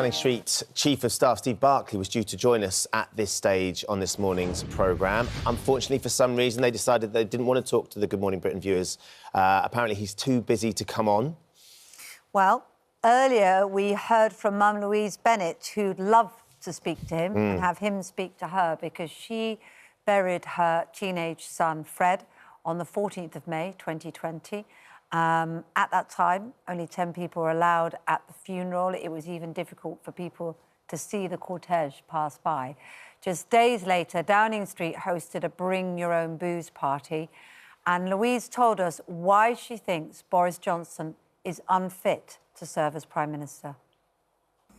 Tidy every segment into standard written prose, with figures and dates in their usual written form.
Downing Street Chief of Staff Steve Barclay was due to join us at this stage on this morning's programme. Unfortunately, for some reason, they decided they didn't want to talk to the Good Morning Britain viewers. Apparently, he's too busy to come on. Well, earlier we heard from Mum Louise Bennett, who'd love to speak to him and have him speak to her because she buried her teenage son, Fred, on the 14th of May, 2020. At that time, only 10 people were allowed at the funeral. It was even difficult for people to see the cortege pass by. Just days later, Downing Street hosted a Bring Your Own Booze party, and Louise told us why she thinks Boris Johnson is unfit to serve as Prime Minister.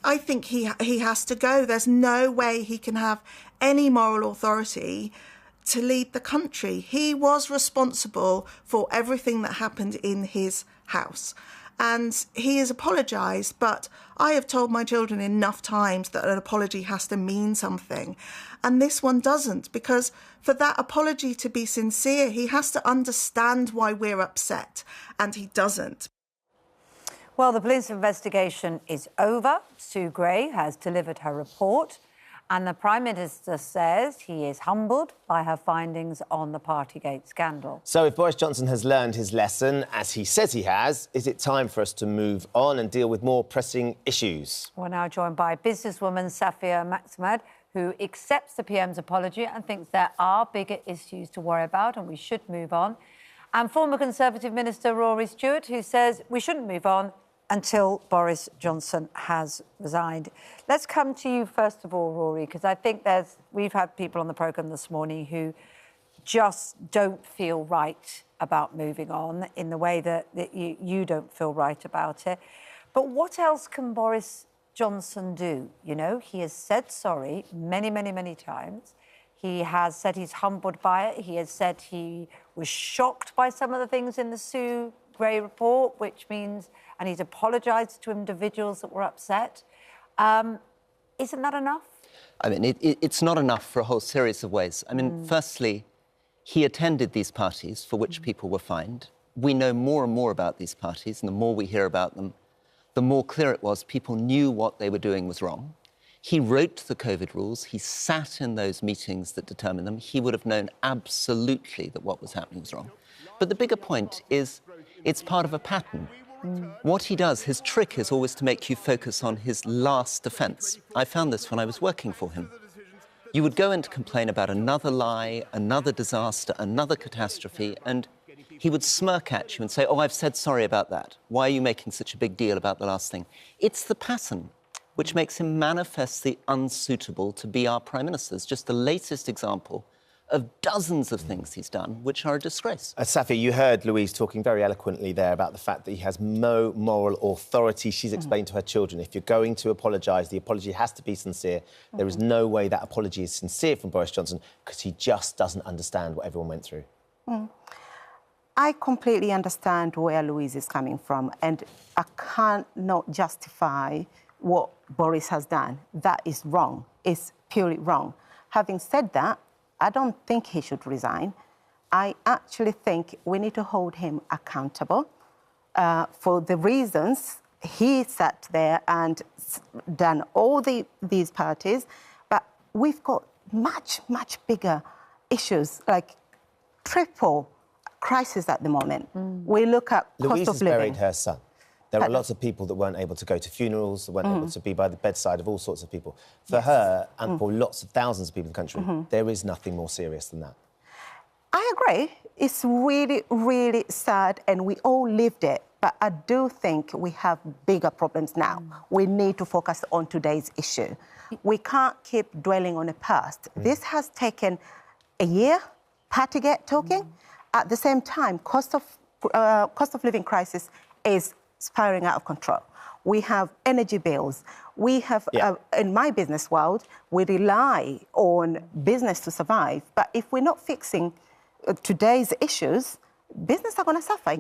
I think he has to go. There's no way he can have any moral authority to lead the country. He was responsible for everything that happened in his house. And he has apologised, but I have told my children enough times that an apology has to mean something. And this one doesn't, because for that apology to be sincere, he has to understand why we're upset, and he doesn't. Well, the police investigation is over. Sue Gray has delivered her report. And the Prime Minister says he is humbled by her findings on the Partygate scandal. So if Boris Johnson has learned his lesson, as he says he has, is it time for us to move on and deal with more pressing issues? We're now joined by businesswoman Safia Maximad, who accepts the PM's apology and thinks there are bigger issues to worry about and we should move on. And former Conservative Minister Rory Stewart, who says we shouldn't move on until Boris Johnson has resigned. Let's come to you first of all, Rory, because I think we've had people on the programme this morning who just don't feel right about moving on in the way that you don't feel right about it. But what else can Boris Johnson do? You know, he has said sorry many, many, many times. He has said he's humbled by it. He has said he was shocked by some of the things in the Sue Gray report, which means... and he's apologised to individuals that were upset. Isn't that enough? I mean, it's not enough for a whole series of ways. I mean, firstly, he attended these parties for which people were fined. We know more and more about these parties, and the more we hear about them, the more clear it was people knew what they were doing was wrong. He wrote the COVID rules. He sat in those meetings that determined them. He would have known absolutely that what was happening was wrong. But the bigger point is it's part of a pattern. What he does, his trick is always to make you focus on his last offence. I found this when I was working for him. You would go in to complain about another lie, another disaster, another catastrophe, and he would smirk at you and say, oh, I've said sorry about that. Why are you making such a big deal about the last thing? It's the pattern which makes him manifestly unsuitable to be our Prime Minister. It's just the latest example of dozens of things he's done, which are a disgrace. Safia, you heard Louise talking very eloquently there about the fact that he has no moral authority. She's explained to her children, if you're going to apologise, the apology has to be sincere. There is no way that apology is sincere from Boris Johnson because he just doesn't understand what everyone went through. I completely understand where Louise is coming from, and I can't not justify what Boris has done. That is wrong. It's purely wrong. Having said that, I don't think he should resign. I actually think we need to hold him accountable for the reasons he sat there and done all these parties. But we've got much, much bigger issues, like triple crisis at the moment. We look at cost Louise of has living. buried her son. There are lots of people that weren't able to go to funerals, that weren't able to be by the bedside of all sorts of people. For her, and for lots of thousands of people in the country, there is nothing more serious than that. I agree. It's really, really sad, and we all lived it. But I do think we have bigger problems now. We need to focus on today's issue. We can't keep dwelling on the past. This has taken a year, Partygate talking. At the same time, cost of living crisis is spiraling out of control. We have energy bills. We have, in my business world, we rely on business to survive. But if we're not fixing today's issues, business are going to suffer.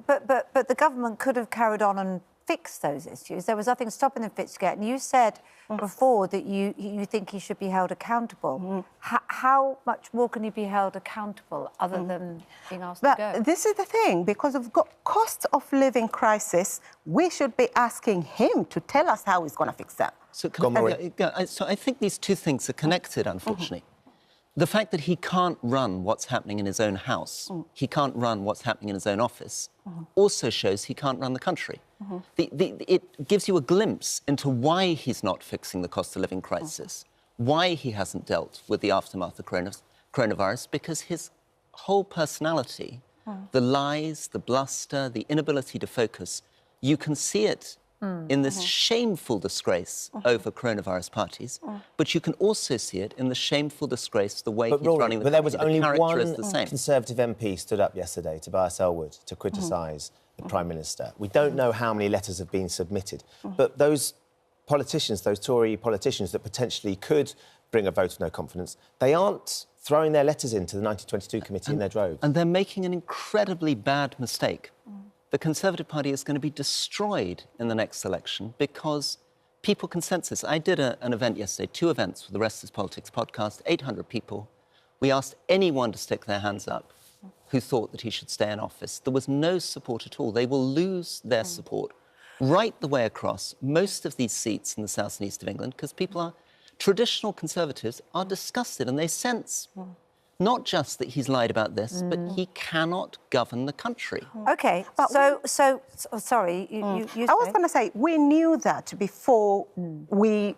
But the government could have carried on and fix those issues. There was nothing stopping them fixing it. And you said before that you think he should be held accountable. How much more can he be held accountable other than being asked to go? This is the thing, because of cost of living crisis, we should be asking him to tell us how he's going to fix that. So, so I think these two things are connected, unfortunately. The fact that he can't run what's happening in his own house, he can't run what's happening in his own office, also shows he can't run the country. It gives you a glimpse into why he's not fixing the cost of living crisis, why he hasn't dealt with the aftermath of coronavirus, because his whole personality, the lies, the bluster, the inability to focus, you can see it in this shameful disgrace over coronavirus parties, but you can also see it in the shameful disgrace the way he's running the country. But there was only one the Conservative MP stood up yesterday, Tobias Ellwood, to criticise the Prime Minister. We don't know how many letters have been submitted, but those politicians, those Tory politicians that potentially could bring a vote of no confidence, they aren't throwing their letters into the 1922 committee in their droves. And they're making an incredibly bad mistake. The Conservative Party is going to be destroyed in the next election because people consensus. I did an event yesterday, 2 events for the Rest is Politics podcast, 800 people. We asked anyone to stick their hands up who thought that he should stay in office. There was no support at all. They will lose their support right the way across most of these seats in the south and east of England because traditional Conservatives are disgusted and they sense not just that he's lied about this, but he cannot govern the country. OK, sorry, you I was going to say, we knew that before we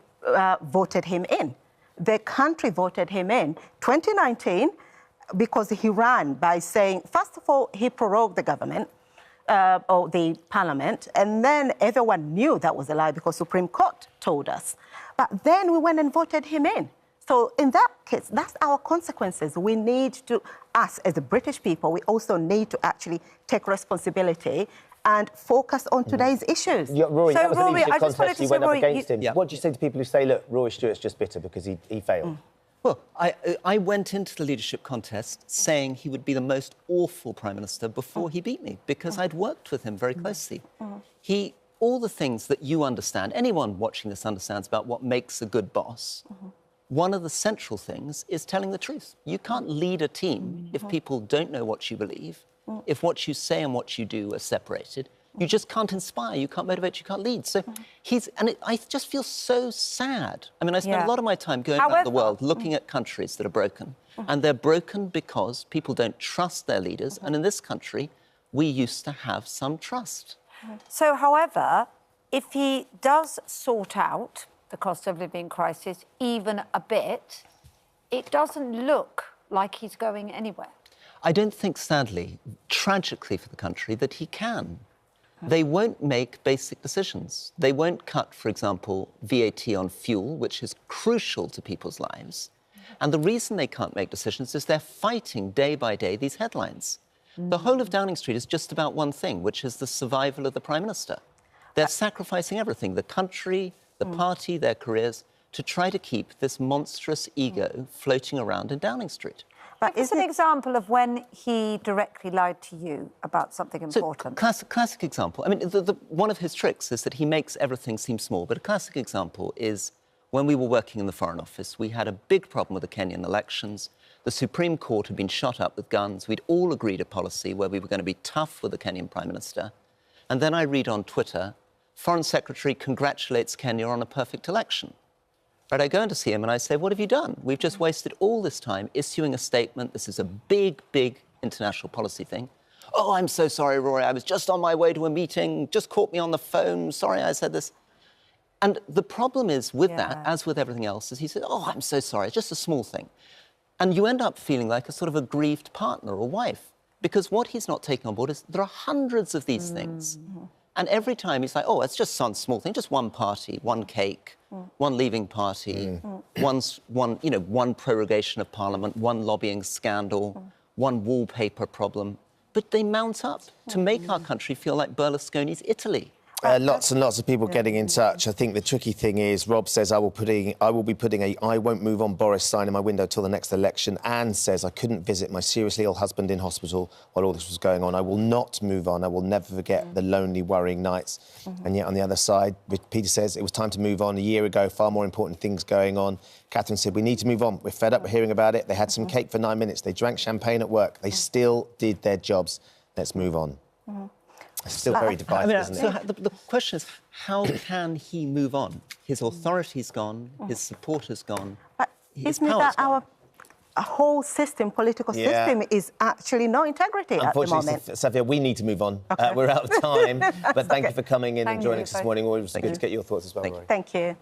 voted him in. The country voted him in 2019 because he ran by saying, first of all, he prorogued the government or the parliament, and then everyone knew that was a lie because Supreme Court told us. But then we went and voted him in. So in that case, that's our consequences. We need to, us as the British people, we also need to actually take responsibility and focus on today's issues. Rory, that was the leadership contest. You went up against him. Yeah. What do you say to people who say, look, Rory Stewart's just bitter because he failed? Well, I went into the leadership contest saying he would be the most awful Prime Minister before he beat me because I'd worked with him very closely. All the things that you understand, anyone watching this understands about what makes a good boss, one of the central things is telling the truth. You can't lead a team if people don't know what you believe, if what you say and what you do are separated. You just can't inspire, you can't motivate, you can't lead. So I just feel so sad. I mean, I spend a lot of my time going around the world looking at countries that are broken. And they're broken because people don't trust their leaders. And in this country, we used to have some trust. So, however, if he does sort out the cost of living crisis even a bit, it doesn't look like he's going anywhere. I don't think, sadly, tragically for the country, that he can. They won't make basic decisions. They won't cut, for example, VAT on fuel, which is crucial to people's lives. And the reason they can't make decisions is they're fighting day by day these headlines. The whole of Downing Street is just about one thing, which is the survival of the Prime Minister. They're sacrificing everything, the country, the party, their careers, to try to keep this monstrous ego floating around in Downing Street. But is an example of when he directly lied to you about something important? So, classic example. I mean, one of his tricks is that he makes everything seem small. But a classic example is when we were working in the Foreign Office, we had a big problem with the Kenyan elections. The Supreme Court had been shot up with guns. We'd all agreed a policy where we were going to be tough with the Kenyan Prime Minister. And then I read on Twitter, Foreign Secretary congratulates Kenya on a perfect election. Right, I go in to see him and I say, what have you done? We've just wasted all this time issuing a statement. This is a big, big international policy thing. Oh, I'm so sorry, Rory. I was just on my way to a meeting, just caught me on the phone. Sorry, I said this. And the problem is with that, as with everything else, is he said, oh, I'm so sorry. It's just a small thing. And you end up feeling like a sort of aggrieved partner or wife, because what he's not taking on board is there are hundreds of these things. And every time he's like, oh, it's just some small thing, just one party, one cake, one leaving party, one prorogation of Parliament, one lobbying scandal, one wallpaper problem. But they mount up to make our country feel like Berlusconi's Italy. Lots and lots of people getting in touch. I think the tricky thing is, Rob says, I will be putting a I won't move on Boris sign in my window till the next election. Anne says, I couldn't visit my seriously ill husband in hospital while all this was going on. I will not move on. I will never forget the lonely, worrying nights. And yet on the other side, Peter says, it was time to move on. A year ago, far more important things going on. Catherine said, we need to move on. We're fed up with hearing about it. They had some cake for 9 minutes. They drank champagne at work. They still did their jobs. Let's move on. It's still very divisive, isn't it? So the question is, how can he move on? His authority's gone, his supporters gone, But his isn't it power's that our whole system, political system, is actually no integrity at the Unfortunately, moment? Safia, we need to move on. We're out of time. But thank you for coming in and joining us this morning. Always good to get your thoughts as well, Rory. Thank you.